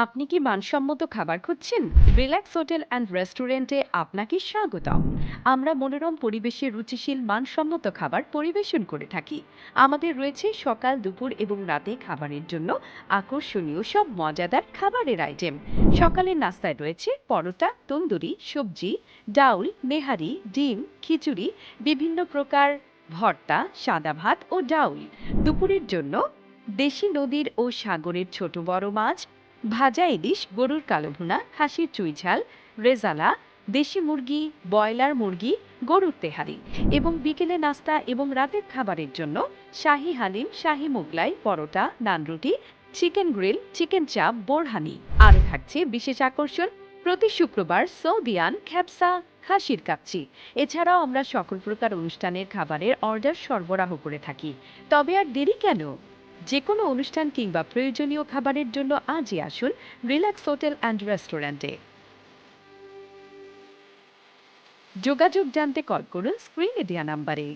আপনি কি মানসম্মত খাবার খুঁজছেন? রিল্যাক্স হোটেল অ্যান্ড রেস্টুরেন্টে আপনাকে স্বাগতম। আমরা মনোরম পরিবেশে রুচিশীল মানসম্মত খাবার পরিবেশন করে থাকি। আমাদের রয়েছে সকাল, দুপুর এবং রাতে খাবারের জন্য আকর্ষণীয় সব মজাদার খাবারের আইটেম। সকালের নাস্তায় রয়েছে পরোটা, তন্দুরি, সবজি, ডাউল, নেহারি, ডিম, খিচুড়ি, বিভিন্ন প্রকার ভর্তা, সাদা ভাত ও ডাউল। দুপুরের জন্য দেশি নদীর ও সাগরের ছোট বড় মাছ, ভাজা ইলিশ, গরুর কালো ভুনা, খাসির চুই ঝাল, রেজালা, দেশি মুরগি, ব্রয়লার মুরগি, গরুর তেহারি। এবং বিকেলে নাস্তা এবং রাতের খাবারের জন্য শাহী হালিম, শাহী মোগলাই, পরোটা, নান রুটি, চিকেন গ্রিল, চিকেন চাপ, বোরহানি। আরও থাকছে বিশেষ আকর্ষণ, প্রতি শুক্রবার সৌদিয়ান খ্যাপসা, খাসির কাচ্চি। এছাড়াও আমরা সকল প্রকার অনুষ্ঠানের খাবারের অর্ডার সরবরাহ করে থাকি। তবে আর দেরি কেন? যে কোনো অনুষ্ঠান কিংবা প্রয়োজনীয় খাবারের জন্য আজই আসুন রিল্যাক্স হোটেল অ্যান্ড রেস্টুরেন্টে। যোগাযোগ জানতে কল করুন স্ক্রিনে দেওয়া নাম্বারে।